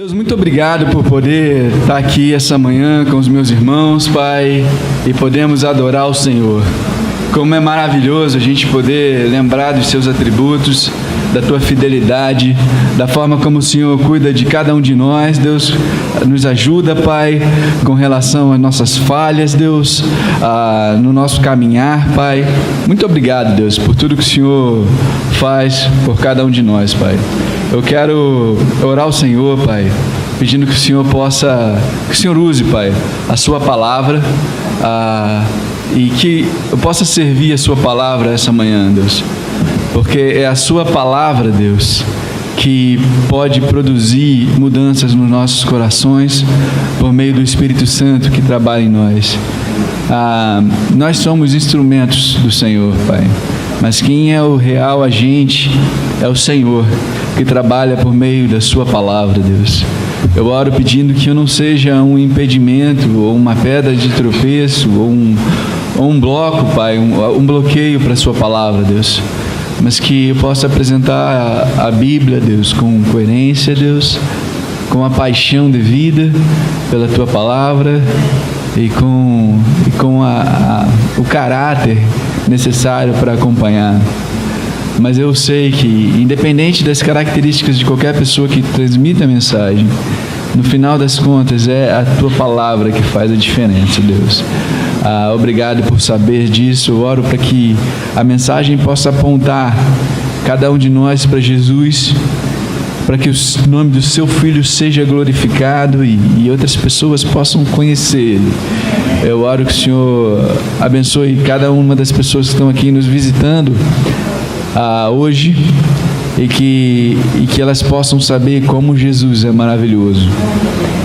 Deus, muito obrigado por poder estar aqui essa manhã com os meus irmãos, Pai, e podemos adorar o Senhor. Como é maravilhoso a gente poder lembrar dos seus atributos, da tua fidelidade, da forma como o Senhor cuida de cada um de nós. Deus, nos ajuda, Pai, com relação às nossas falhas, Deus, no nosso caminhar, Pai. Muito obrigado, Deus, por tudo que o Senhor faz por cada um de nós, Pai. Eu quero orar ao Senhor, Pai, pedindo que o Senhor use, Pai, a sua palavra, e que eu possa servir a sua palavra essa manhã, Deus, porque é a sua palavra, Deus, que pode produzir mudanças nos nossos corações por meio do Espírito Santo que trabalha em nós. Nós somos instrumentos do Senhor, Pai, mas quem é o real agente é o Senhor, que trabalha por meio da sua palavra, Deus. Eu oro pedindo que eu não seja um impedimento, ou uma pedra de tropeço, ou um bloco, Pai, um bloqueio para a sua palavra, Deus, mas que eu possa apresentar a Bíblia, Deus, com coerência, Deus, com a paixão devida pela tua palavra e com o caráter necessário para acompanhar. Mas eu sei que, independente das características de qualquer pessoa que transmite a mensagem, no final das contas é a tua palavra que faz a diferença, Deus. Obrigado por saber disso. Eu oro para que a mensagem possa apontar cada um de nós para Jesus, para que o nome do seu Filho seja glorificado e outras pessoas possam conhecer Ele. Eu oro que o Senhor abençoe cada uma das pessoas que estão aqui nos visitando hoje, e que elas possam saber como Jesus é maravilhoso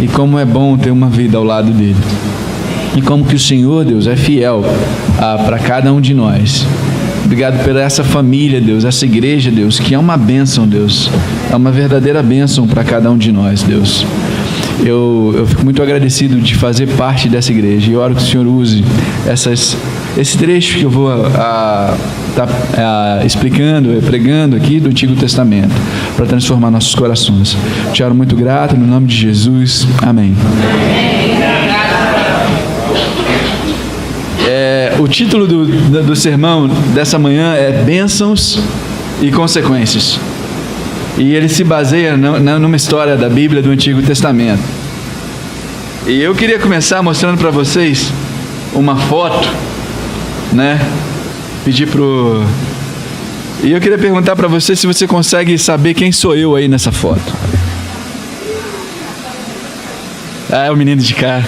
e como é bom ter uma vida ao lado dele, e como que o Senhor, Deus, é fiel para cada um de nós. Obrigado por essa família, Deus, essa igreja, Deus, que é uma bênção, Deus, é uma verdadeira bênção para cada um de nós, Deus. Eu fico muito agradecido de fazer parte dessa igreja, e oro que o Senhor use esse trecho que eu vou explicando, pregando aqui do Antigo Testamento, para transformar nossos corações. Te oro muito grato, no nome de Jesus. Amém. O título do sermão dessa manhã é Bênçãos e Consequências. E ele se baseia numa história da Bíblia do Antigo Testamento. E eu queria começar mostrando para vocês uma foto, né? E eu queria perguntar para você se você consegue saber quem sou eu aí nessa foto. É o menino de cá.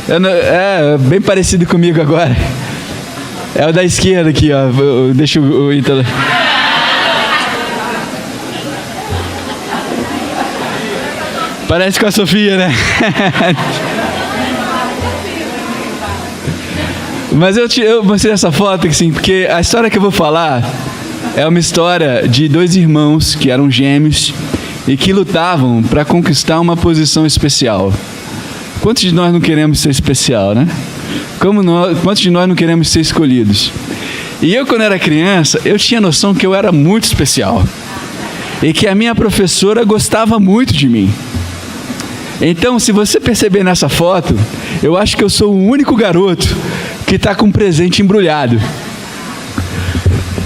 É bem parecido comigo agora. É o da esquerda aqui, ó. Deixa o Ítalo. Parece com a Sofia, né? Mas eu mostrei essa foto assim, porque a história que eu vou falar é uma história de dois irmãos que eram gêmeos e que lutavam para conquistar uma posição especial. Quantos de nós não queremos ser especial, né? Quantos de nós não queremos ser escolhidos? E eu, quando era criança, eu tinha noção que eu era muito especial e que a minha professora gostava muito de mim. Então, se você perceber nessa foto, eu acho que eu sou o único garoto que está com um presente embrulhado.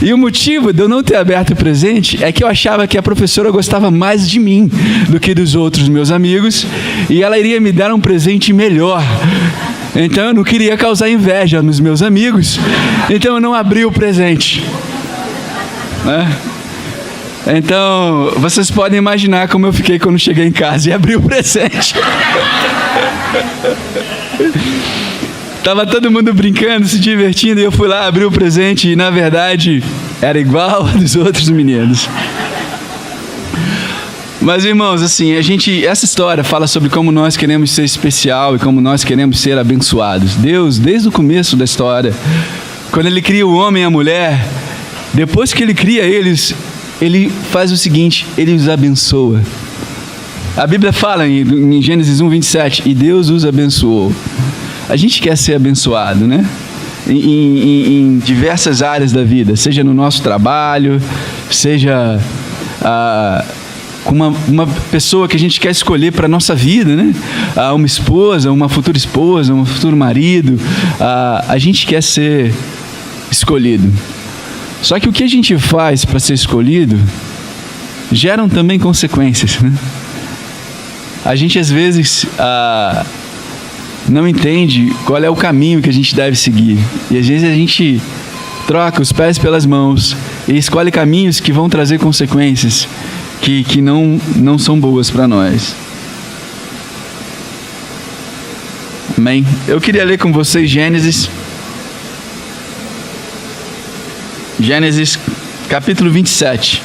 E o motivo de eu não ter aberto o presente é que eu achava que a professora gostava mais de mim do que dos outros meus amigos, e ela iria me dar um presente melhor. Então eu não queria causar inveja nos meus amigos, então eu não abri o presente, né? Então vocês podem imaginar como eu fiquei quando cheguei em casa e abri o presente. Tava todo mundo brincando, se divertindo, e eu fui lá abrir o presente e, na verdade, era igual a dos outros meninos. Mas, irmãos, assim, essa história fala sobre como nós queremos ser especial e como nós queremos ser abençoados. Deus, desde o começo da história, quando Ele cria o homem e a mulher, depois que Ele cria eles, Ele faz o seguinte: Ele os abençoa. A Bíblia fala em Gênesis 1:27, e Deus os abençoou. A gente quer ser abençoado, né? Em diversas áreas da vida, seja no nosso trabalho, seja com uma pessoa que a gente quer escolher para a nossa vida, né? Uma esposa, uma futura esposa, um futuro marido. A gente quer ser escolhido. Só que o que a gente faz para ser escolhido geram também consequências, né? A gente às vezes não entende qual é o caminho que a gente deve seguir. E às vezes a gente troca os pés pelas mãos e escolhe caminhos que vão trazer consequências que não são boas para nós. Amém? Eu queria ler com vocês Gênesis capítulo 27.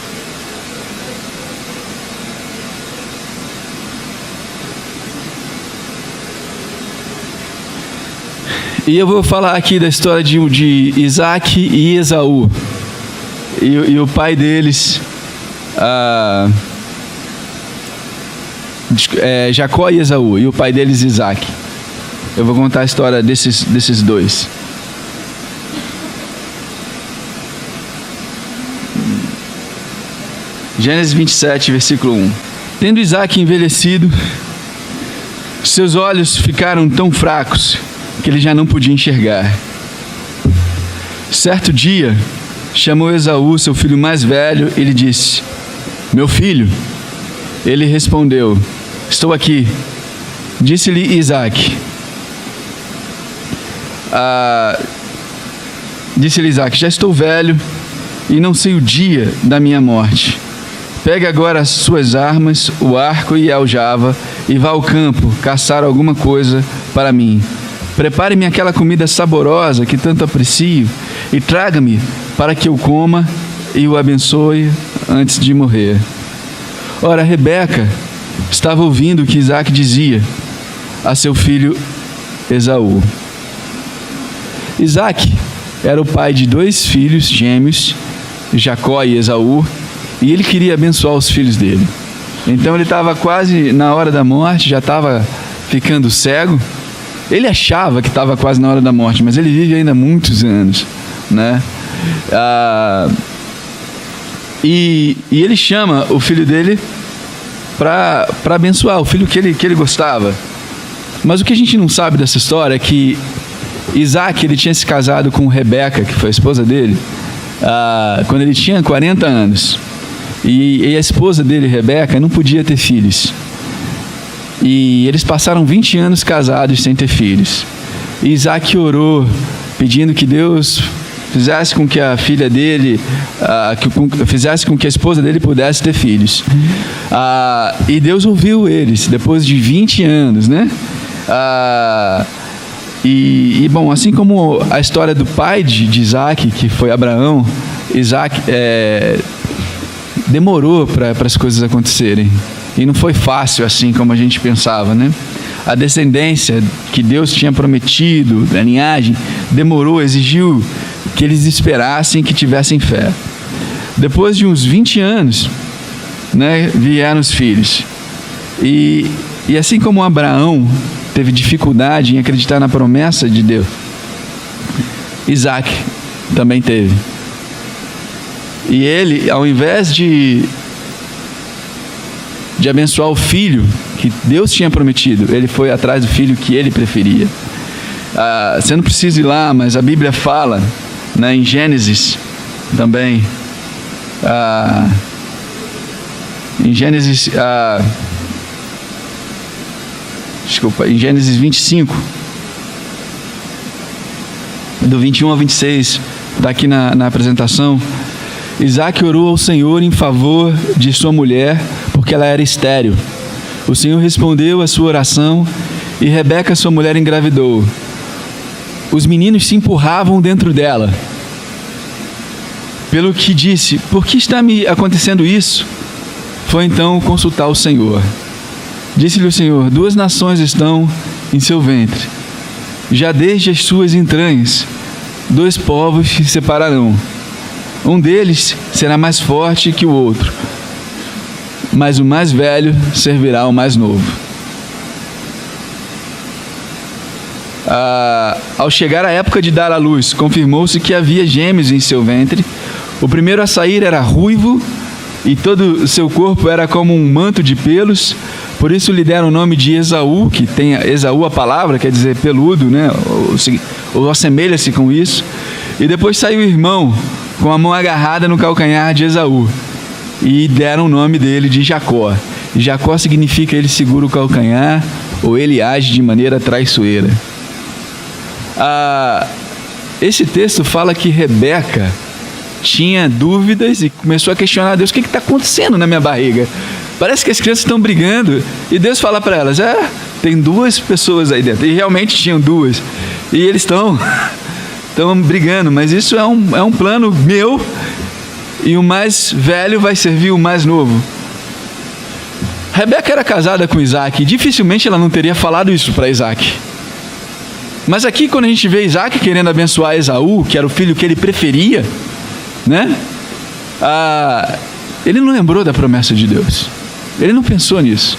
E eu vou falar aqui da história de Isaac e Esaú. E o pai deles, Jacó e Esaú. E o pai deles, Isaac. Eu vou contar a história desses dois. Gênesis 27, versículo 1. Tendo Isaac envelhecido, seus olhos ficaram tão fracos que ele já não podia enxergar. Certo dia, chamou Esaú, seu filho mais velho, e lhe disse: meu filho. Ele respondeu: estou aqui. Disse-lhe Isaac: já estou velho e não sei o dia da minha morte. Pegue agora as suas armas, o arco e a aljava, e vá ao campo caçar alguma coisa para mim. Prepare-me aquela comida saborosa que tanto aprecio e traga-me para que eu coma e o abençoe antes de morrer. Ora, Rebeca estava ouvindo o que Isaac dizia a seu filho Esaú. Isaac era o pai de 2 filhos gêmeos, Jacó e Esaú, e ele queria abençoar os filhos dele. Então ele estava quase na hora da morte, já estava ficando cego. Ele achava que estava quase na hora da morte, mas ele vive ainda muitos anos, né? E ele chama o filho dele para abençoar, o filho que ele gostava. Mas o que a gente não sabe dessa história é que Isaac, ele tinha se casado com Rebeca, que foi a esposa dele, quando ele tinha 40 anos. E a esposa dele, Rebeca, não podia ter filhos. E eles passaram 20 anos casados sem ter filhos. E Isaac orou, pedindo que Deus fizesse com que a filha dele, fizesse com que a esposa dele pudesse ter filhos. E Deus ouviu eles, depois de 20 anos, né? Bom, assim como a história do pai de Isaac, que foi Abraão, Isaac demorou para as coisas acontecerem. E não foi fácil assim como a gente pensava, né? A descendência que Deus tinha prometido, a linhagem, demorou, exigiu que eles esperassem, que tivessem fé. Depois de uns 20 anos, né, vieram os filhos. E assim como Abraão teve dificuldade em acreditar na promessa de Deus, Isaac também teve. E ele, ao invés de abençoar o filho que Deus tinha prometido, ele foi atrás do filho que ele preferia. Você não precisa ir lá, mas a Bíblia fala, né, em Gênesis também, em Gênesis 25, do 21 ao 26, está aqui na apresentação. Isaac orou ao Senhor em favor de sua mulher, porque ela era estéril. O Senhor respondeu a sua oração e Rebeca, sua mulher, engravidou. Os meninos se empurravam dentro dela. Pelo que disse: por que está me acontecendo isso? Foi então consultar o Senhor. Disse-lhe o Senhor: 2 nações estão em seu ventre. Já desde as suas entranhas, 2 povos se separarão. Um deles será mais forte que o outro, mas o mais velho servirá ao mais novo. Ao chegar a época de dar à luz, confirmou-se que havia gêmeos em seu ventre. O primeiro a sair era ruivo e todo o seu corpo era como um manto de pelos, por isso lhe deram o nome de Esaú, que tem Esaú a palavra, quer dizer peludo, né? Ou assemelha-se com isso. E depois saiu o irmão com a mão agarrada no calcanhar de Esaú e deram o nome dele de Jacó. Jacó significa ele segura o calcanhar ou ele age de maneira traiçoeira. Esse texto fala que Rebeca tinha dúvidas e começou a questionar Deus: o que está acontecendo na minha barriga? Parece que as crianças estão brigando. E Deus fala para elas: tem 2 pessoas aí dentro. E realmente tinham 2. E eles estão brigando, mas isso é um plano meu, e o mais velho vai servir o mais novo. Rebeca era casada com Isaac, e dificilmente ela não teria falado isso para Isaac. Mas aqui, quando a gente vê Isaac querendo abençoar Esaú, que era o filho que ele preferia, né? Ele não lembrou da promessa de Deus. Ele não pensou nisso.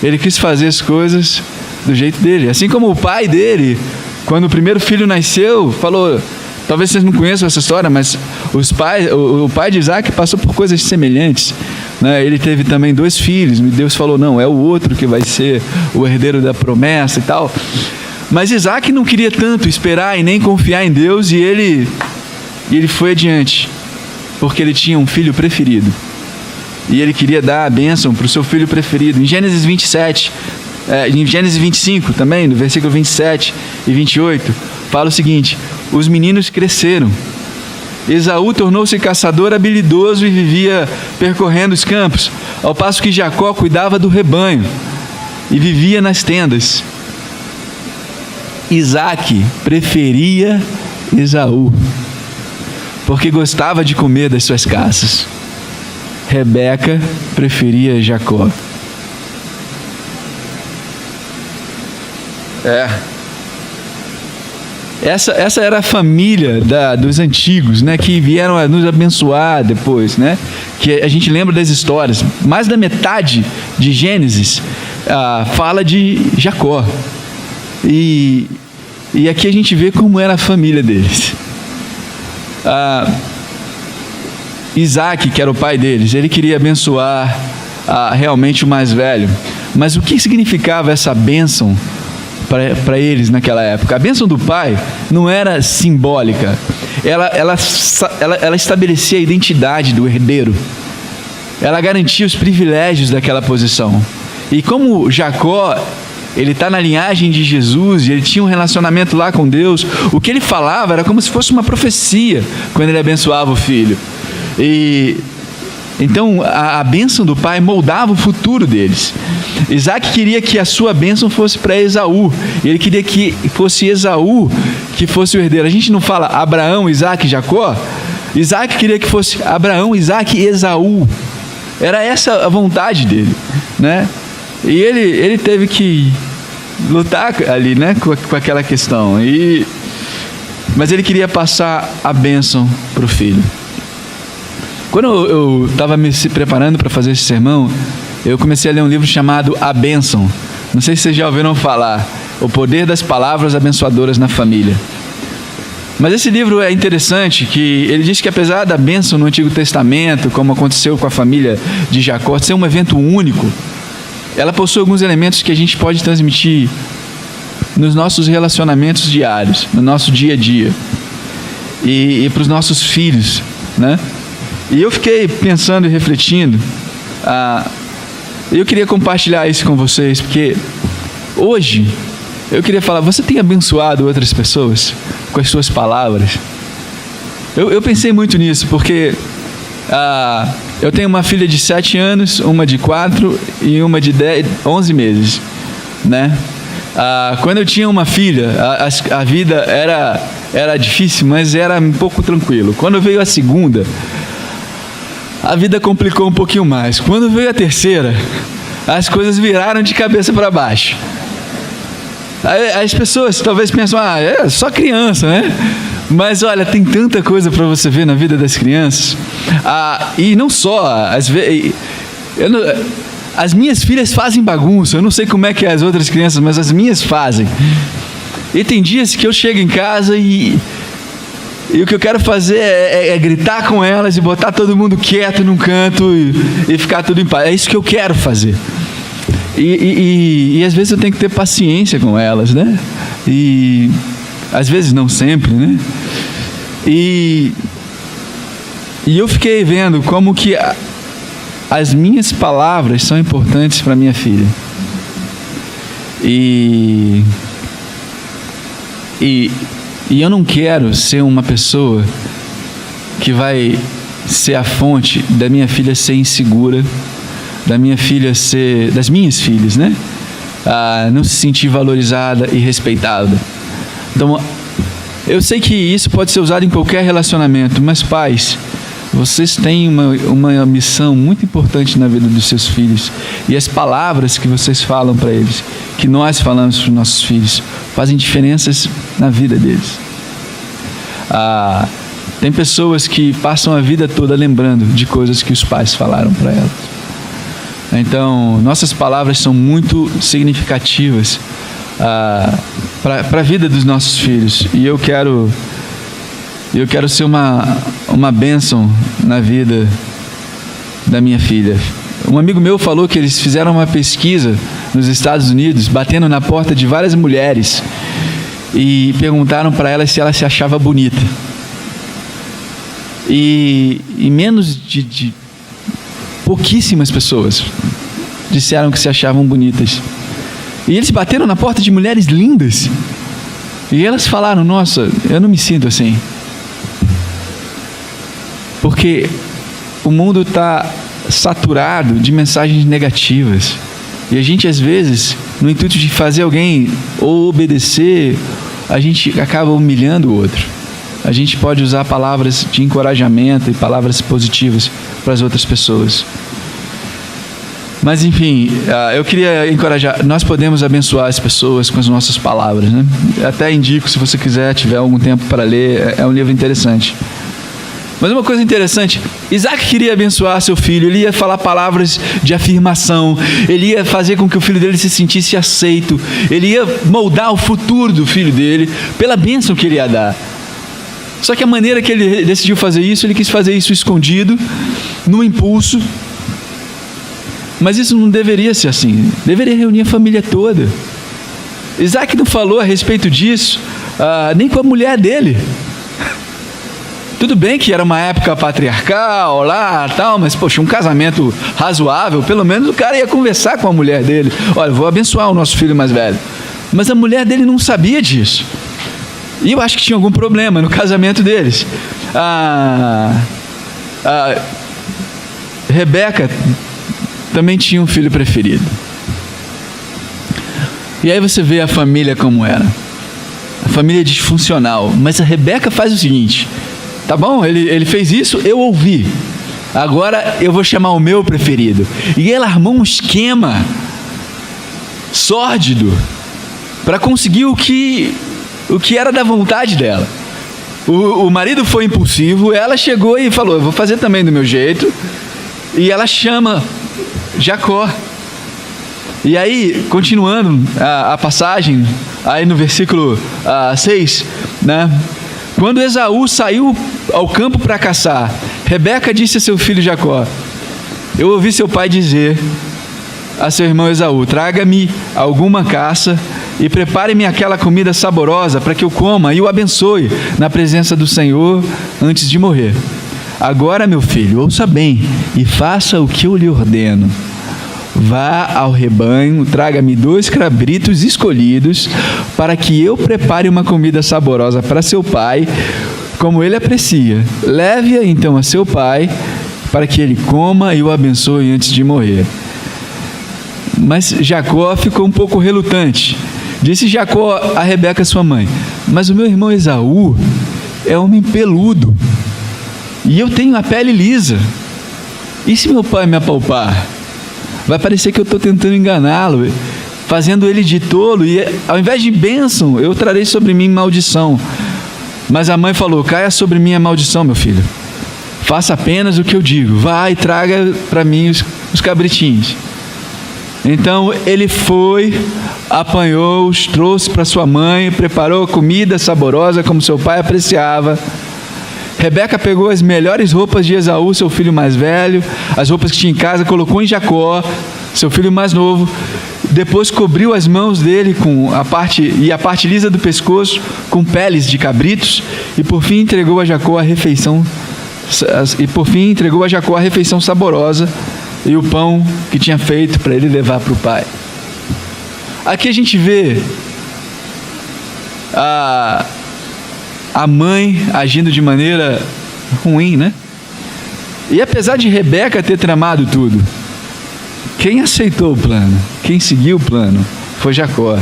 Ele quis fazer as coisas do jeito dele. Assim como o pai dele, quando o primeiro filho nasceu, falou... Talvez vocês não conheçam essa história, mas o pai de Isaac passou por coisas semelhantes, né? Ele teve também 2 filhos, e Deus falou: não, é o outro que vai ser o herdeiro da promessa e tal. Mas Isaac não queria tanto esperar e nem confiar em Deus, e ele foi adiante, porque ele tinha um filho preferido. E ele queria dar a bênção para o seu filho preferido. Em Gênesis 27, em Gênesis 25 também, no versículo 27 e 28, fala o seguinte: os meninos cresceram. Esaú tornou-se caçador habilidoso e vivia percorrendo os campos, ao passo que Jacó cuidava do rebanho e vivia nas tendas. Isaac preferia Esaú, porque gostava de comer das suas caças. Rebeca preferia Jacó. Essa era a família dos antigos, né, que vieram a nos abençoar depois, né? Que a gente lembra das histórias. Mais da metade de Gênesis fala de Jacó. E aqui a gente vê como era a família deles. Isaac, que era o pai deles, ele queria abençoar realmente o mais velho. Mas o que significava essa bênção para eles naquela época? A bênção do pai não era simbólica. Ela estabelecia a identidade do herdeiro. Ela garantia os privilégios daquela posição. E como Jacó, ele está na linhagem de Jesus, e ele tinha um relacionamento lá com Deus, o que ele falava era como se fosse uma profecia quando ele abençoava o filho. E então a bênção do pai moldava o futuro deles. Isaac queria que a sua bênção fosse para Esaú. Ele queria que fosse Esaú que fosse o herdeiro. A gente não fala Abraão, Isaac e Jacó? Isaac queria que fosse Abraão, Isaac e Esaú. Era essa a vontade dele, né? E ele teve que lutar ali, né, com aquela questão. Mas ele queria passar a bênção para o filho. Quando eu estava me preparando para fazer esse sermão, eu comecei a ler um livro chamado A Bênção. Não sei se vocês já ouviram falar. O Poder das Palavras Abençoadoras na Família. Mas esse livro é interessante, que ele diz que apesar da bênção no Antigo Testamento, como aconteceu com a família de Jacó, ser um evento único, ela possui alguns elementos que a gente pode transmitir nos nossos relacionamentos diários, no nosso dia a dia, e para os nossos filhos, né? E eu fiquei pensando e refletindo, eu queria compartilhar isso com vocês, porque hoje eu queria falar: você tem abençoado outras pessoas com as suas palavras? Eu pensei muito nisso, porque eu tenho uma filha de 7 anos, uma de 4 e uma de 11 meses, né? Quando eu tinha uma filha, a vida era difícil, mas era um pouco tranquilo. Quando veio a segunda, a vida complicou um pouquinho mais. Quando veio a terceira, as coisas viraram de cabeça para baixo. As pessoas talvez pensam: é só criança, né? Mas olha, tem tanta coisa para você ver na vida das crianças. E não só, as minhas filhas fazem bagunça. Eu não sei como é que é as outras crianças, mas as minhas fazem. E tem dias que eu chego em casa e E o que eu quero fazer é gritar com elas e botar todo mundo quieto num canto e ficar tudo em paz. É isso que eu quero fazer. E às vezes eu tenho que ter paciência com elas, né? E às vezes não sempre, né? E eu fiquei vendo como que as minhas palavras são importantes para minha filha. E eu não quero ser uma pessoa que vai ser a fonte da minha filha ser insegura, das minhas filhas, né? Não se sentir valorizada e respeitada. Então, eu sei que isso pode ser usado em qualquer relacionamento, mas pais, vocês têm uma missão muito importante na vida dos seus filhos. E as palavras que vocês falam para eles, que nós falamos para os nossos filhos, fazem diferenças na vida deles. Tem pessoas que passam a vida toda lembrando de coisas que os pais falaram para elas. Então, nossas palavras são muito significativas para a vida dos nossos filhos. E eu quero ser uma bênção na vida da minha filha. Um amigo meu falou que eles fizeram uma pesquisa nos Estados Unidos, batendo na porta de várias mulheres, e perguntaram para elas se ela se achava bonita. E menos de pouquíssimas pessoas disseram que se achavam bonitas. E eles bateram na porta de mulheres lindas, e elas falaram: nossa, eu não me sinto assim. Porque o mundo está saturado de mensagens negativas. E a gente, às vezes, no intuito de fazer alguém ou obedecer, a gente acaba humilhando o outro. A gente pode usar palavras de encorajamento e palavras positivas para as outras pessoas. Mas, enfim, eu queria encorajar. Nós podemos abençoar as pessoas com as nossas palavras, né? Até indico, se você quiser, tiver algum tempo para ler, é um livro interessante. Mas uma coisa interessante, Isaac queria abençoar seu filho, ele ia falar palavras de afirmação, ele ia fazer com que o filho dele se sentisse aceito, ele ia moldar o futuro do filho dele pela bênção que ele ia dar. Só que a maneira que ele decidiu fazer isso, ele quis fazer isso escondido, no impulso. Mas isso não deveria ser assim, deveria reunir a família toda. Isaac não falou a respeito disso, nem com a mulher dele. Tudo bem que era uma época patriarcal lá, tal, mas poxa, um casamento razoável, pelo menos o cara ia conversar com a mulher dele. Olha, vou abençoar o nosso filho mais velho. Mas a mulher dele não sabia disso. E eu acho que tinha algum problema no casamento deles. Rebeca também tinha um filho preferido. E aí você vê a família como era. A família disfuncional. Mas a Rebeca faz o seguinte: tá bom, ele fez isso, eu ouvi. Agora eu vou chamar o meu preferido. E ela armou um esquema sórdido para conseguir o que era da vontade dela. O marido foi impulsivo, ela chegou e falou: eu vou fazer também do meu jeito. E ela chama Jacó. E aí, continuando a passagem, aí no versículo 6, né? Quando Esaú saiu ao campo para caçar, Rebeca disse a seu filho Jacó: eu ouvi seu pai dizer a seu irmão Esaú: traga-me alguma caça e prepare-me aquela comida saborosa para que eu coma e o abençoe na presença do Senhor antes de morrer. Agora, meu filho, ouça bem e faça o que eu lhe ordeno. Vá ao rebanho, traga-me 2 cabritos escolhidos, para que eu prepare uma comida saborosa para seu pai, como ele aprecia. Leve-a então a seu pai, para que ele coma e o abençoe antes de morrer. Mas Jacó ficou um pouco relutante. Disse Jacó a Rebeca, sua mãe: mas o meu irmão Esaú é homem peludo, e eu tenho a pele lisa. E se meu pai me apalpar? Vai parecer que eu estou tentando enganá-lo, fazendo ele de tolo, e ao invés de bênção, eu trarei sobre mim maldição. Mas a mãe falou: caia sobre mim a maldição, meu filho. Faça apenas o que eu digo. Vá e traga para mim os cabritinhos. Então ele foi, apanhou-os, trouxe para sua mãe, preparou comida saborosa como seu pai apreciava. Rebeca pegou as melhores roupas de Esaú, seu filho mais velho, as roupas que tinha em casa, colocou em Jacó, seu filho mais novo. Depois cobriu as mãos dele com a parte lisa do pescoço com peles de cabritos, e por fim entregou a Jacó a refeição saborosa e o pão que tinha feito para ele levar para o pai. Aqui a gente vê a mãe agindo de maneira ruim, né? E apesar de Rebeca ter tramado tudo, quem aceitou o plano, quem seguiu o plano, foi Jacó.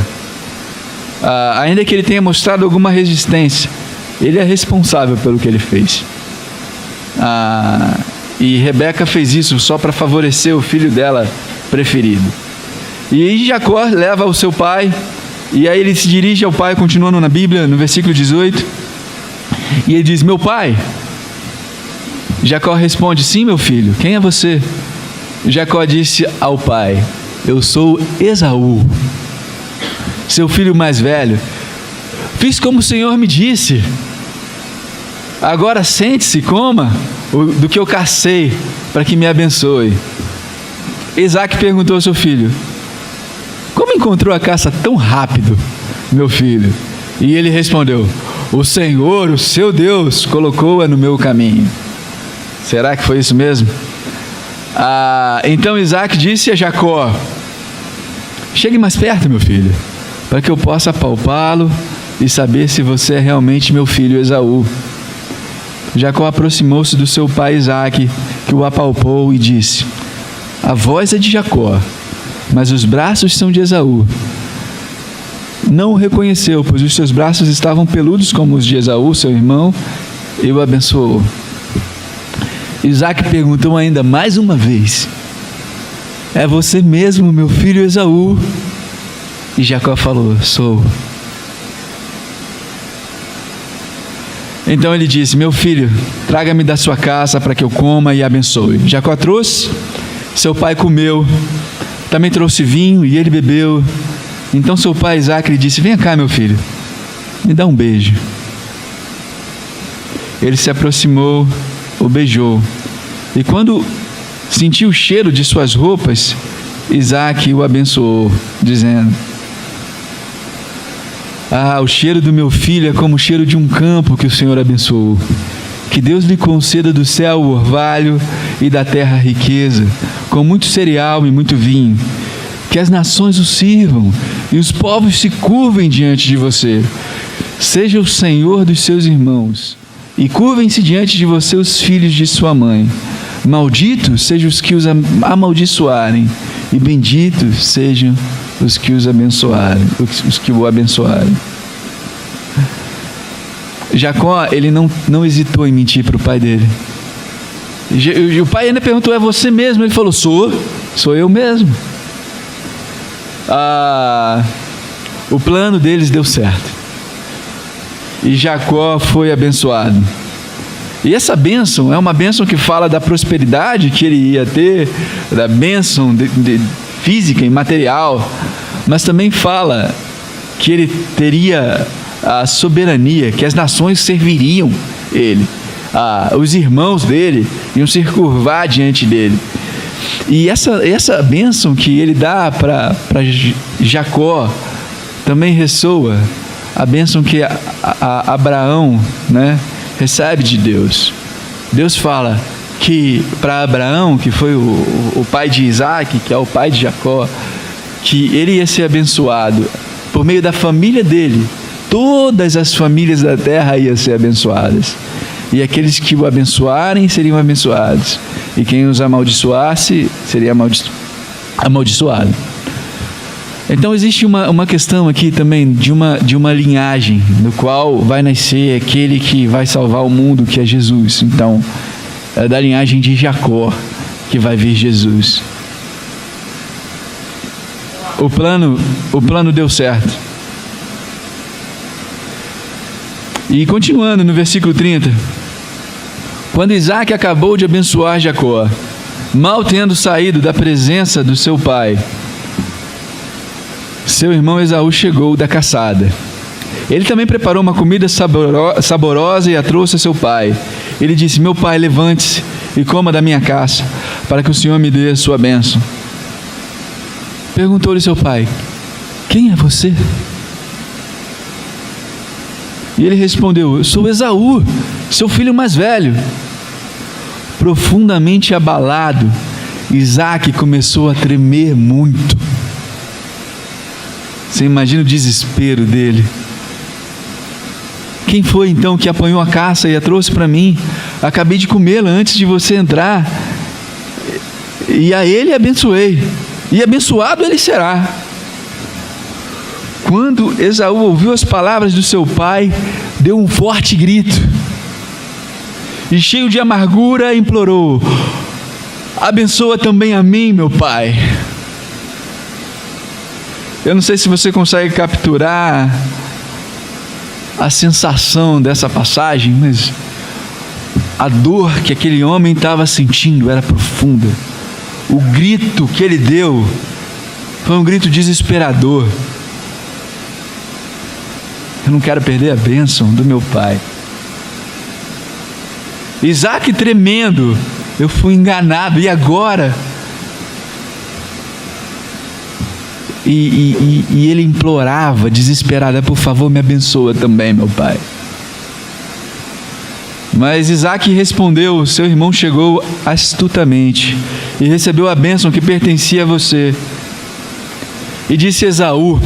Ainda que ele tenha mostrado alguma resistência, ele é responsável pelo que ele fez. E Rebeca fez isso só para favorecer o filho dela preferido. E aí Jacó leva o seu pai, e aí ele se dirige ao pai, continuando na Bíblia, no versículo 18, e ele diz: meu pai. Jacó responde: sim, meu filho, quem é você? Jacó disse ao pai: eu sou Esaú, seu filho mais velho. Fiz como o Senhor me disse. Agora sente-se e coma do que eu cacei, para que me abençoe. Isaac perguntou ao seu filho: como encontrou a caça tão rápido, meu filho? E ele respondeu: o Senhor, o seu Deus, colocou-a no meu caminho. Será que foi isso mesmo? Então Isaac disse a Jacó: chegue mais perto, meu filho, para que eu possa apalpá-lo e saber se você é realmente meu filho Esaú. Jacó aproximou-se do seu pai Isaac, que o apalpou e disse: a voz é de Jacó, mas os braços são de Esaú. Não o reconheceu, pois os seus braços estavam peludos como os de Esaú, seu irmão, e o abençoou. Isaac perguntou ainda mais uma vez: é você mesmo, meu filho Esaú? E Jacó falou: sou. Então ele disse: meu filho, traga-me da sua casa para que eu coma e abençoe. Jacó trouxe, seu pai comeu, também trouxe vinho e ele bebeu. Então seu pai Isaac lhe disse: venha cá, meu filho, me dá um beijo. Ele se aproximou, o beijou, e quando sentiu o cheiro de suas roupas, Isaac o abençoou, dizendo: o cheiro do meu filho é como o cheiro de um campo que o Senhor abençoou. Que Deus lhe conceda do céu o orvalho e da terra a riqueza, com muito cereal e muito vinho. Que as nações o sirvam e os povos se curvem diante de você. Seja o Senhor dos seus irmãos, e curvem-se diante de você os filhos de sua mãe. Malditos sejam os que os amaldiçoarem, e benditos sejam os que os abençoarem, os que o abençoarem. Jacó, ele não hesitou em mentir para o pai dele. E o pai ainda perguntou: é você mesmo? Ele falou: sou eu mesmo. O plano deles deu certo, e Jacó foi abençoado. E essa bênção é uma bênção que fala da prosperidade que ele ia ter, da bênção física e material, mas também fala que ele teria a soberania, que as nações serviriam ele, os irmãos dele iam se curvar diante dele. E essa bênção que ele dá para Jacó também ressoa a bênção que Abraão, né, recebe de Deus. Deus fala que para Abraão, que foi o pai de Isaac, que é o pai de Jacó, que ele ia ser abençoado por meio da família dele. Todas as famílias da terra iam ser abençoadas, e aqueles que o abençoarem seriam abençoados, e quem os amaldiçoasse seria amaldiçoado. Então existe uma questão aqui também de uma linhagem, no qual vai nascer aquele que vai salvar o mundo, que é Jesus. Então é da linhagem de Jacó que vai vir Jesus. O plano deu certo. E continuando no versículo 30, quando Isaac acabou de abençoar Jacó, mal tendo saído da presença do seu pai, seu irmão Esaú chegou da caçada. Ele também preparou uma comida saborosa e a trouxe a seu pai. Ele disse: meu pai, levante-se e coma da minha caça, para que o Senhor me dê a sua bênção. Perguntou-lhe seu pai: quem é você? E ele respondeu: eu sou Esaú, seu filho mais velho. Profundamente abalado, Isaque começou a tremer muito. Você imagina o desespero dele. Quem foi então que apanhou a caça e a trouxe para mim? Acabei de comê-la antes de você entrar. E a ele abençoei, e abençoado ele será. Quando Esaú ouviu as palavras do seu pai, deu um forte grito e, cheio de amargura, implorou: abençoa também a mim, meu pai. Eu não sei se você consegue capturar a sensação dessa passagem, mas a dor que aquele homem estava sentindo era profunda. O grito que ele deu foi um grito desesperador. Eu não quero perder a bênção do meu pai. Isaque tremendo: eu fui enganado, e agora? E ele implorava desesperado: por favor, me abençoa também, meu pai. Mas Isaque respondeu: seu irmão chegou astutamente e recebeu a bênção que pertencia a você. E disse Esaú: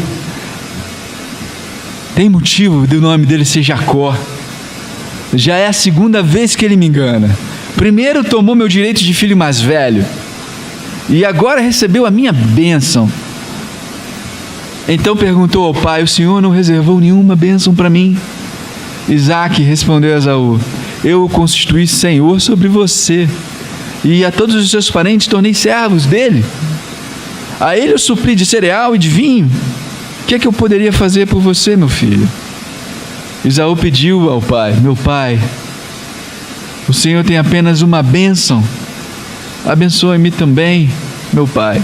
tem motivo do nome dele ser Jacó. Já é a segunda vez que ele me engana. Primeiro tomou meu direito de filho mais velho, e agora recebeu a minha bênção. Então perguntou ao pai: o Senhor não reservou nenhuma bênção para mim? Isaque respondeu a Esaú: eu o constituí senhor sobre você, e a todos os seus parentes tornei servos dele. A ele eu supri de cereal e de vinho. O que é que eu poderia fazer por você, meu filho? Esaú pediu ao pai: meu pai, o Senhor tem apenas uma bênção, abençoe-me também, meu pai.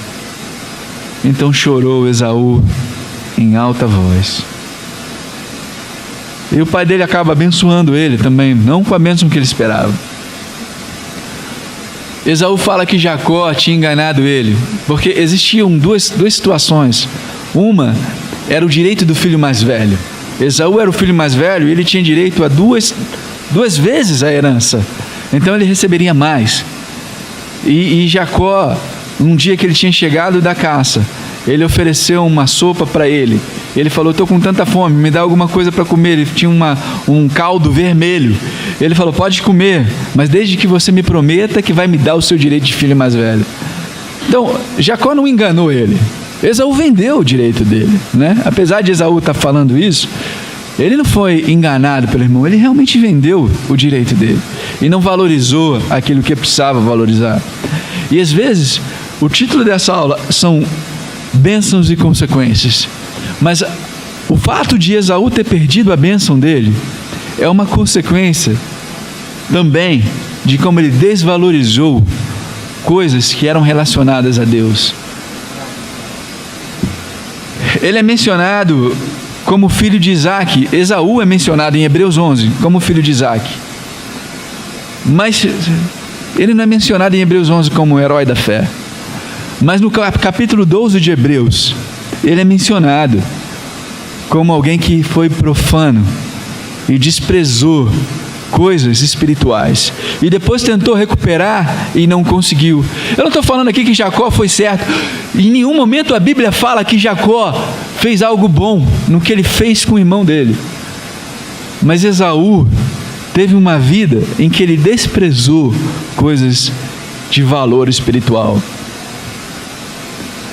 Então chorou Esaú em alta voz. E o pai dele acaba abençoando ele também, não com a bênção que ele esperava. Esaú fala que Jacó tinha enganado ele, porque existiam duas situações. Uma era o direito do filho mais velho. Esaú era o filho mais velho e ele tinha direito a duas vezes a herança. Então ele receberia mais. E Jacó, um dia que ele tinha chegado da caça, ele ofereceu uma sopa para ele. Ele falou: estou com tanta fome, me dá alguma coisa para comer. Ele tinha um caldo vermelho. Ele falou: pode comer, mas desde que você me prometa que vai me dar o seu direito de filho mais velho. Então Jacó não enganou ele. Esaú vendeu o direito dele, né? Apesar de Esaú estar falando isso, ele não foi enganado pelo irmão, ele realmente vendeu o direito dele e não valorizou aquilo que precisava valorizar. E às vezes o título dessa aula são bênçãos e consequências, mas o fato de Esaú ter perdido a bênção dele é uma consequência também de como ele desvalorizou coisas que eram relacionadas a Deus. Ele é mencionado como filho de Isaque. Esaú é mencionado em Hebreus 11 como filho de Isaque, mas ele não é mencionado em Hebreus 11 como herói da fé. Mas no capítulo 12 de Hebreus, ele é mencionado como alguém que foi profano e desprezou coisas espirituais, e depois tentou recuperar e não conseguiu. Eu não estou falando aqui que Jacó foi certo. Em nenhum momento a Bíblia fala que Jacó fez algo bom no que ele fez com o irmão dele. Mas Esaú teve uma vida em que ele desprezou coisas de valor espiritual.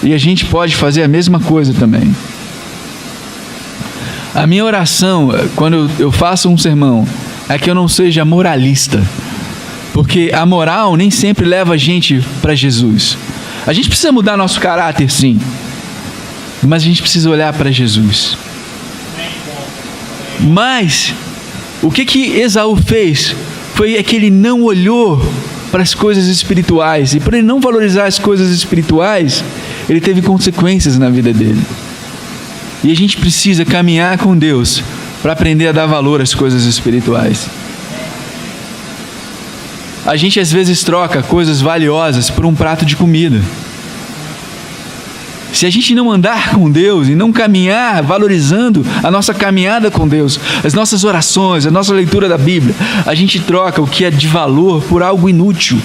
E a gente pode fazer a mesma coisa também. A minha oração, quando eu faço um sermão, é que eu não seja moralista, porque a moral nem sempre leva a gente para Jesus. A gente precisa mudar nosso caráter, sim, mas a gente precisa olhar para Jesus. Mas o que Esaú fez foi que ele não olhou para as coisas espirituais, e por ele não valorizar as coisas espirituais, ele teve consequências na vida dele. E a gente precisa caminhar com Deus para aprender a dar valor às coisas espirituais. A gente às vezes troca coisas valiosas por um prato de comida. Se a gente não andar com Deus e não caminhar valorizando a nossa caminhada com Deus, as nossas orações, a nossa leitura da Bíblia, a gente troca o que é de valor por algo inútil,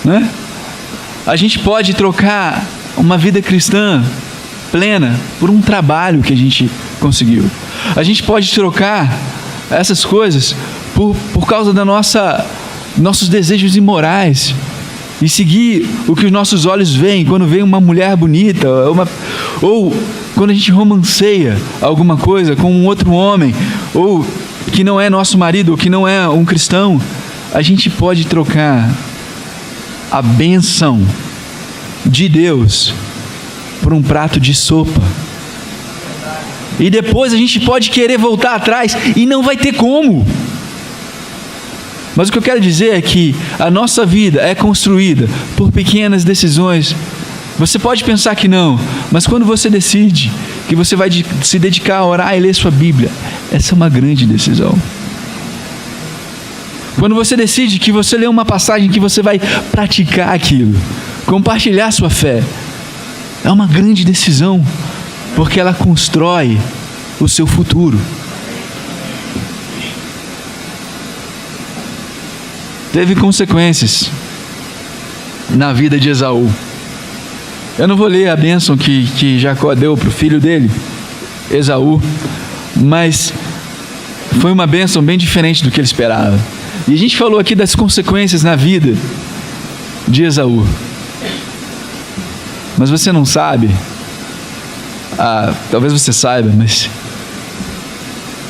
né? A gente pode trocar uma vida cristã plena por um trabalho que a gente conseguiu. A gente pode trocar essas coisas por causa da nossos desejos imorais e seguir o que os nossos olhos veem quando vem uma mulher bonita, ou quando a gente romanceia alguma coisa com um outro homem, ou que não é nosso marido, ou que não é um cristão. A gente pode trocar a bênção de Deus por um prato de sopa. E depois a gente pode querer voltar atrás e não vai ter como. Mas o que eu quero dizer é que a nossa vida é construída por pequenas decisões. Você pode pensar que não, mas quando você decide que você vai se dedicar a orar e ler sua Bíblia, essa é uma grande decisão. Quando você decide que você lê uma passagem que você vai praticar aquilo, compartilhar sua fé, é uma grande decisão, porque ela constrói o seu futuro. Teve consequências na vida de Esaú. Eu não vou ler a bênção que Jacó deu para o filho dele, Esaú, mas foi uma bênção bem diferente do que ele esperava. E a gente falou aqui das consequências na vida de Esaú. Mas você não sabe, talvez você saiba, mas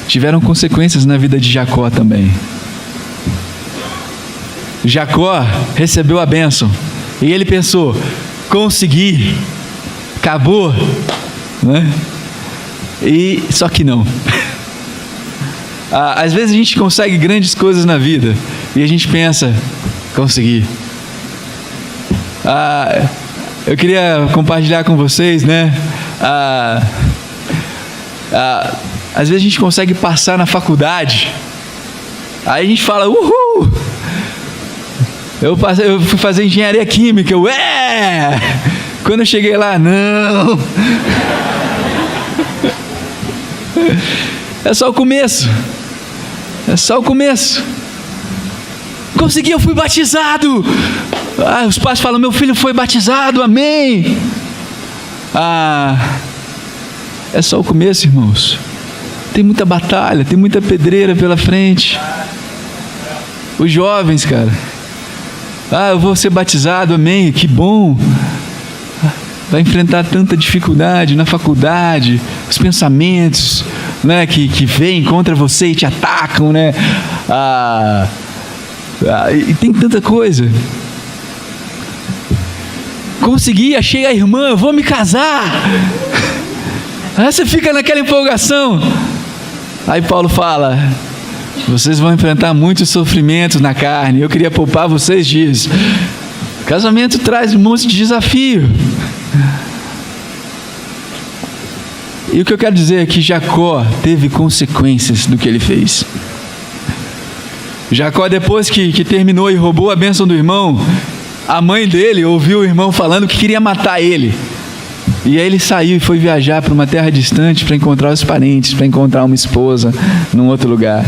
tiveram consequências na vida de Jacó também. Jacó recebeu a bênção e ele pensou: consegui, acabou, né? E só que não. Às vezes a gente consegue grandes coisas na vida e a gente pensa: consegui. Eu queria compartilhar com vocês, né? Às vezes a gente consegue passar na faculdade, aí a gente fala: uhul! Eu fui fazer engenharia química, quando eu cheguei lá, não. É só o começo. É só o começo. Consegui, eu fui batizado. Os pais falam: meu filho foi batizado, amém. É só o começo, irmãos. Tem muita batalha, tem muita pedreira pela frente. Os jovens, cara. Eu vou ser batizado, amém, que bom. Vai enfrentar tanta dificuldade na faculdade, os pensamentos, né, que vêm contra você e te atacam, né? E tem tanta coisa. Consegui, achei a irmã, eu vou me casar. Aí você fica naquela empolgação. Aí Paulo fala: vocês vão enfrentar muitos sofrimentos na carne, eu queria poupar vocês disso. Casamento traz um monte de desafio. E o que eu quero dizer é que Jacó teve consequências do que ele fez. Jacó, depois que terminou e roubou a bênção do irmão, a mãe dele ouviu o irmão falando que queria matar ele. E aí ele saiu e foi viajar para uma terra distante para encontrar os parentes, para encontrar uma esposa num outro lugar.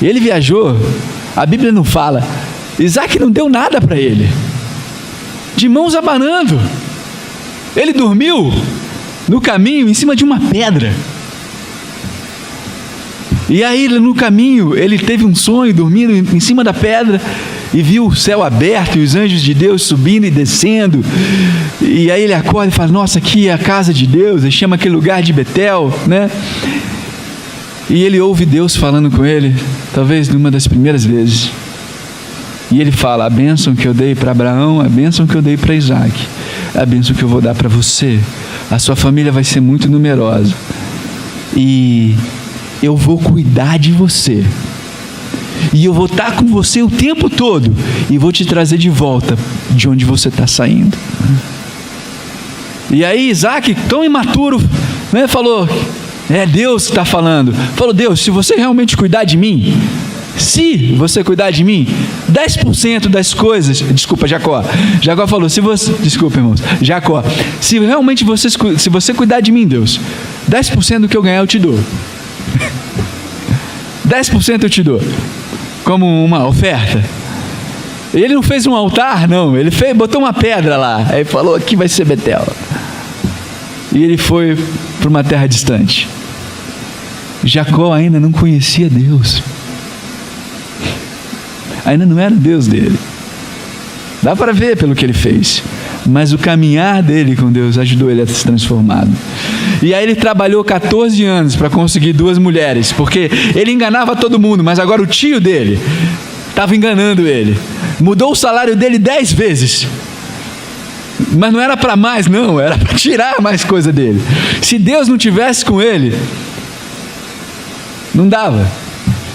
E ele viajou, a Bíblia não fala, Isaac não deu nada para ele, de mãos abanando. Ele dormiu no caminho em cima de uma pedra. E aí no caminho ele teve um sonho, dormindo em cima da pedra, e viu o céu aberto e os anjos de Deus subindo e descendo. E aí ele acorda e fala: nossa, aqui é a casa de Deus. Ele chama aquele lugar de Betel, né? E ele ouve Deus falando com ele, talvez numa das primeiras vezes. E ele fala: a bênção que eu dei para Abraão, a bênção que eu dei para Isaac, a bênção que eu vou dar para você. A sua família vai ser muito numerosa. E eu vou cuidar de você. E eu vou estar com você o tempo todo. E vou te trazer de volta de onde você está saindo. E aí Isaac, tão imaturo, né, falou: É Deus que está falando. Falou: Deus, se você realmente cuidar de mim, se você cuidar de mim, 10% das coisas... Desculpa, Jacó. Jacó falou: desculpa, irmãos. Jacó, se realmente você cuidar de mim, Deus, 10% do que eu ganhar eu te dou. 10% eu te dou, como uma oferta. Ele não fez um altar, não. Ele botou uma pedra lá. Aí falou: aqui vai ser Betel. E ele foi para uma terra distante. Jacó ainda não conhecia Deus. Ainda não era Deus dele. Dá para ver pelo que ele fez. Mas o caminhar dele com Deus ajudou ele a se transformar. E aí ele trabalhou 14 anos para conseguir 2 mulheres, porque ele enganava todo mundo, mas agora o tio dele estava enganando ele. Mudou o salário dele 10 vezes. Mas não era para mais, não, era para tirar mais coisa dele. Se Deus não tivesse com ele, não dava.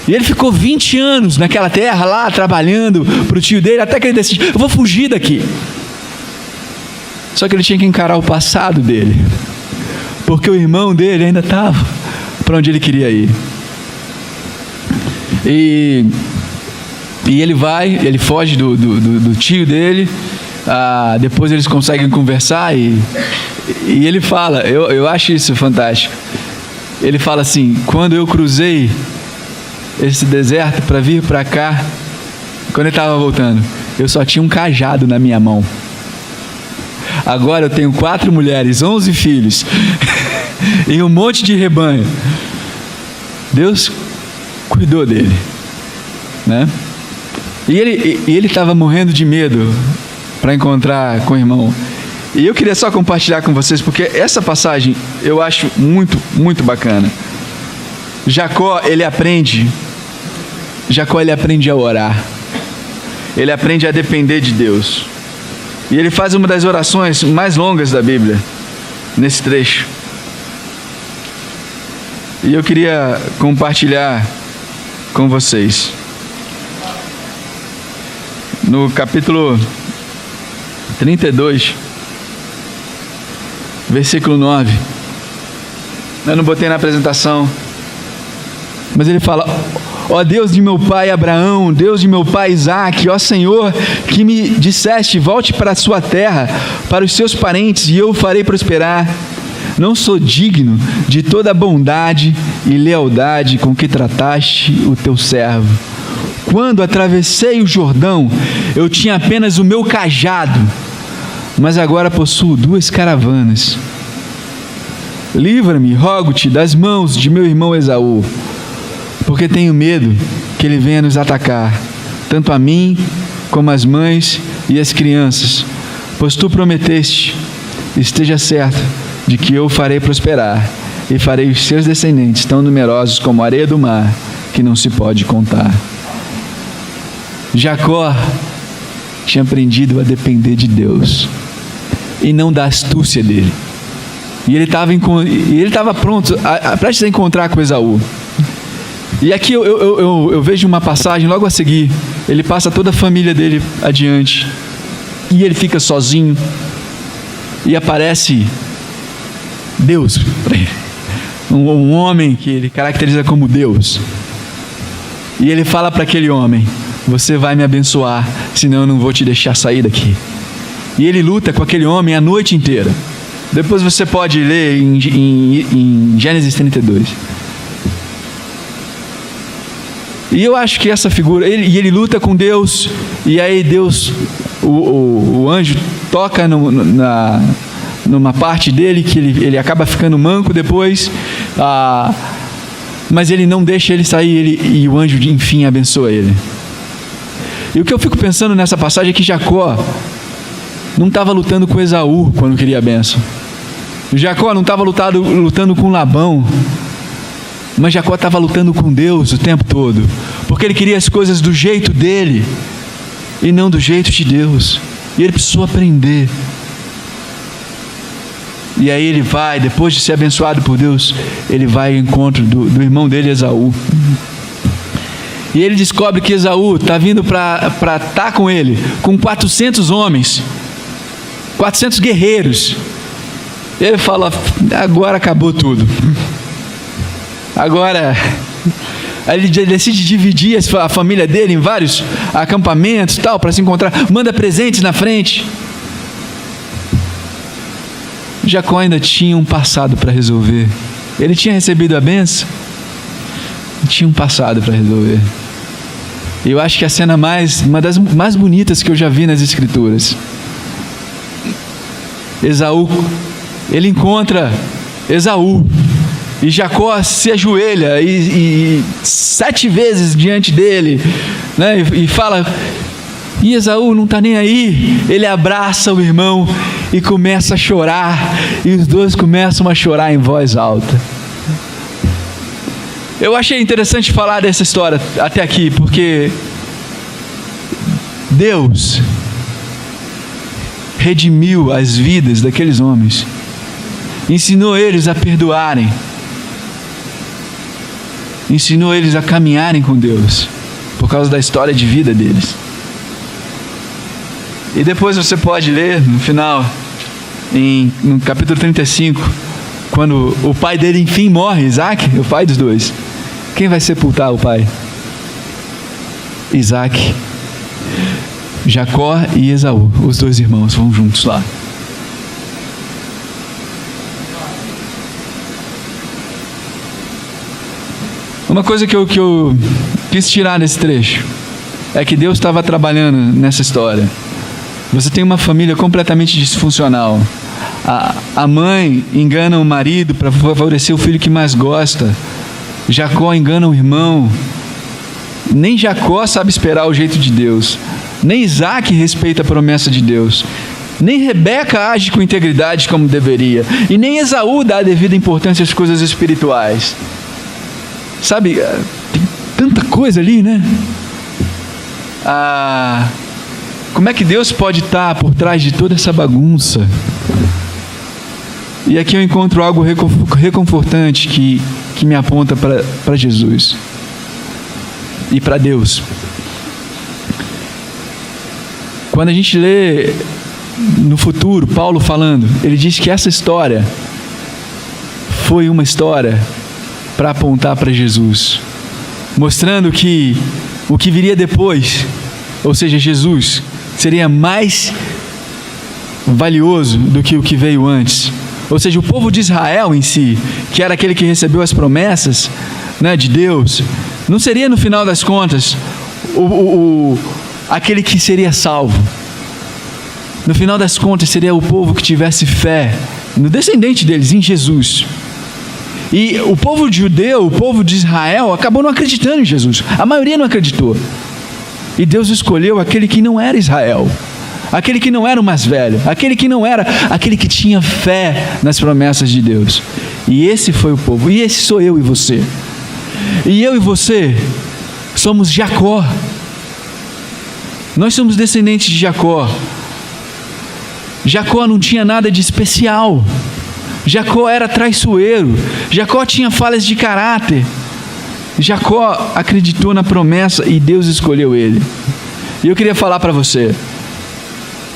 E ele ficou 20 anos naquela terra lá, trabalhando para o tio dele, até que ele decidiu: eu vou fugir daqui. Só que ele tinha que encarar o passado dele, porque o irmão dele ainda estava para onde ele queria ir. E ele foge do tio dele. Depois eles conseguem conversar e ele fala, eu acho isso fantástico. Ele fala assim: quando eu cruzei esse deserto para vir para cá, quando ele estava voltando, eu só tinha um cajado na minha mão. Agora eu tenho 4 mulheres, 11 filhos e um monte de rebanho. Deus cuidou dele, né? E ele estava morrendo de medo para encontrar com o irmão. E eu queria só compartilhar com vocês, porque essa passagem eu acho muito, muito bacana. Jacó, ele aprende a orar. Ele aprende a depender de Deus. E ele faz uma das orações mais longas da Bíblia, nesse trecho. E eu queria compartilhar com vocês. No capítulo 32, versículo 9. Eu não botei na apresentação, mas ele fala: ó Deus de meu pai Abraão, Deus de meu pai Isaque, ó Senhor, que me disseste: volte para a sua terra, para os seus parentes, e eu o farei prosperar. Não sou digno de toda a bondade e lealdade com que trataste o teu servo. Quando atravessei o Jordão, eu tinha apenas o meu cajado, mas agora possuo 2 caravanas. Livra-me, rogo-te, das mãos de meu irmão Esaú, porque tenho medo que ele venha nos atacar, tanto a mim como as mães e as crianças, pois tu prometeste. Esteja certo de que eu o farei prosperar, e farei os seus descendentes tão numerosos como a areia do mar, que não se pode contar. Jacó tinha aprendido a depender de Deus e não da astúcia dele. E ele estava pronto, prestes a encontrar com Esaú. E aqui eu vejo uma passagem logo a seguir. Ele passa toda a família dele adiante e ele fica sozinho. E aparece Deus para ele, um homem que ele caracteriza como Deus. E ele fala para aquele homem: você vai me abençoar, senão eu não vou te deixar sair daqui. E ele luta com aquele homem a noite inteira. Depois você pode ler em Gênesis 32. E eu acho que essa figura, ele luta com Deus, e aí Deus, o anjo toca numa parte dele, que ele acaba ficando manco depois, mas ele não deixa ele sair, e o anjo enfim abençoa ele. E o que eu fico pensando nessa passagem é que Jacó não estava lutando com Esaú quando queria a bênção. Jacó não estava lutando com Labão, mas Jacó estava lutando com Deus o tempo todo, porque ele queria as coisas do jeito dele e não do jeito de Deus. E ele precisou aprender. E aí ele vai, depois de ser abençoado por Deus, ele vai ao encontro do irmão dele, Esaú. E ele descobre que Esaú está vindo para estar com ele, com 400 homens, 400 guerreiros. Ele fala: agora acabou tudo. Agora, ele decide dividir a família dele em vários acampamentos, tal, para se encontrar. Manda presentes na frente. Jacó ainda tinha um passado para resolver. Ele tinha recebido a bênção, tinha um passado para resolver. Eu acho que a cena uma das mais bonitas que eu já vi nas Escrituras. Esaú, ele encontra Esaú, e Jacó se ajoelha e 7 vezes diante dele, né, e fala, e Esaú não está nem aí. Ele abraça o irmão e começa a chorar, e os dois começam a chorar em voz alta. Eu achei interessante falar dessa história até aqui, porque Deus redimiu as vidas daqueles homens, ensinou eles a perdoarem, ensinou eles a caminharem com Deus, por causa da história de vida deles. E depois você pode ler no final, no capítulo 35, quando o pai dele enfim morre, Isaac, o pai dos dois. Quem vai sepultar o pai? Isaac. Jacó e Esaú, os 2 irmãos, vão juntos lá. Uma coisa que eu quis tirar desse trecho é que Deus estava trabalhando nessa história. Você tem uma família completamente disfuncional. A mãe engana o marido para favorecer o filho que mais gosta. Jacó engana o irmão. Nem Jacó sabe esperar o jeito de Deus. Nem Isaac respeita a promessa de Deus. Nem Rebeca age com integridade como deveria. E nem Esaú dá a devida importância às coisas espirituais. Sabe, tem tanta coisa ali, né? Como é que Deus pode estar por trás de toda essa bagunça? E aqui eu encontro algo reconfortante que me aponta para Jesus e para Deus. Quando a gente lê no futuro Paulo falando, ele diz que essa história foi uma história para apontar para Jesus, mostrando que o que viria depois, ou seja, Jesus, seria mais valioso do que o que veio antes. Ou seja, o povo de Israel em si, que era aquele que recebeu as promessas, né, de Deus, não seria no final das contas aquele que seria salvo. No final das contas seria o povo que tivesse fé no descendente deles, em Jesus. E o povo judeu, o povo de Israel, acabou não acreditando em Jesus. A maioria não acreditou. E Deus escolheu aquele que não era Israel, aquele que não era o mais velho, aquele que tinha fé nas promessas de Deus. E esse foi o povo, e esse sou eu e você. E eu e você somos Jacó. Nós somos descendentes de Jacó. Jacó não tinha nada de especial. Jacó era traiçoeiro. Jacó tinha falhas de caráter. Jacó acreditou na promessa e Deus escolheu ele. E eu queria falar para você,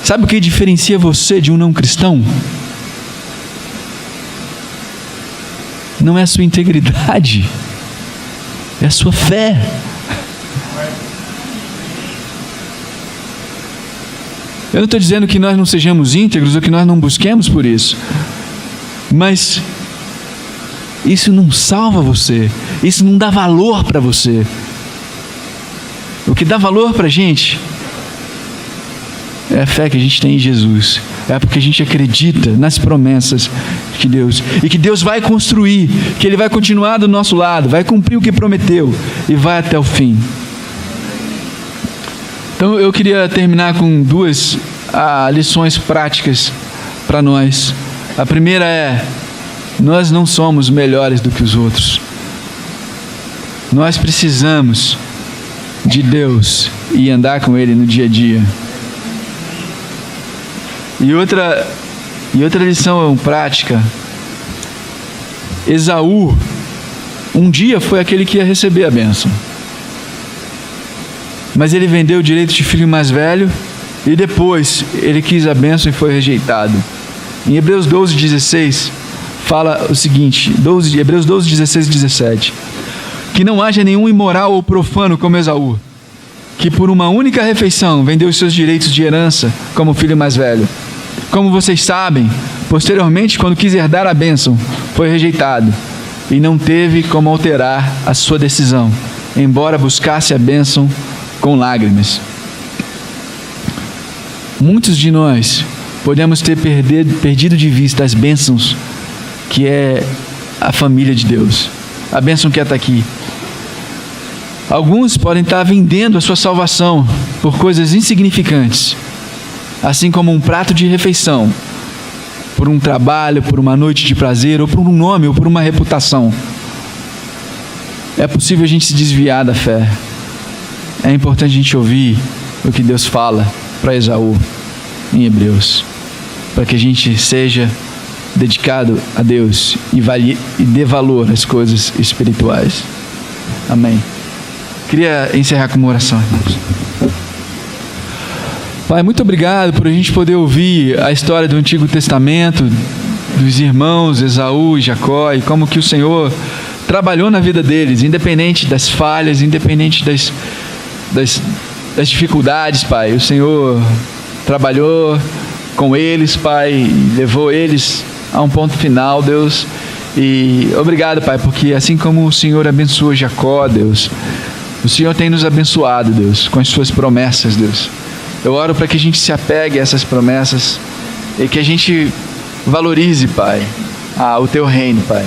sabe o que diferencia você de um não cristão? Não é a sua integridade, é a sua fé. Eu não estou dizendo que nós não sejamos íntegros ou que nós não busquemos por isso, mas isso não salva você, isso não dá valor para você. O que dá valor para a gente é a fé que a gente tem em Jesus, é porque a gente acredita nas promessas de Deus, e que Deus vai construir, que Ele vai continuar do nosso lado, vai cumprir o que prometeu e vai até o fim. Então eu queria terminar com 2 lições práticas para nós. A primeira é: nós não somos melhores do que os outros. Nós precisamos de Deus e andar com Ele no dia a dia. E outra lição prática: Esaú um dia foi aquele que ia receber a bênção, mas ele vendeu o direito de filho mais velho, e depois ele quis a bênção e foi rejeitado. Em Hebreus 12:16 fala o seguinte, Hebreus 12, 16 e 17. Que não haja nenhum imoral ou profano como Esaú, que por uma única refeição vendeu os seus direitos de herança como filho mais velho. Como vocês sabem, posteriormente, quando quis herdar a bênção, foi rejeitado e não teve como alterar a sua decisão, embora buscasse a bênção com lágrimas. Muitos de nós podemos ter perdido de vista as bênçãos que é a família de Deus, a bênção que está aqui. Alguns podem estar vendendo a sua salvação por coisas insignificantes, assim como um prato de refeição, por um trabalho, por uma noite de prazer, ou por um nome, ou por uma reputação. É possível a gente se desviar da fé. É importante a gente ouvir o que Deus fala para Esaú em Hebreus, para que a gente seja dedicado a Deus e dê valor às coisas espirituais. Amém. Queria encerrar com uma oração, irmãos. Pai, muito obrigado por a gente poder ouvir a história do Antigo Testamento, dos irmãos Esaú e Jacó, e como que o Senhor trabalhou na vida deles, independente das falhas, independente das dificuldades, Pai. O Senhor trabalhou com eles, Pai, e levou eles a um ponto final, Deus. E obrigado, Pai, porque assim como o Senhor abençoou Jacó, Deus, o Senhor tem nos abençoado, Deus, com as suas promessas, Deus. Eu oro para que a gente se apegue a essas promessas e que a gente valorize, Pai, o Teu reino, Pai.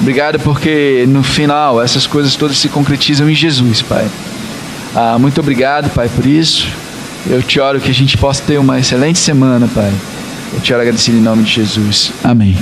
Obrigado porque no final essas coisas todas se concretizam em Jesus, Pai. Muito obrigado, Pai, por isso. Eu te oro que a gente possa ter uma excelente semana, Pai. Eu te oro agradecido em nome de Jesus. Amém.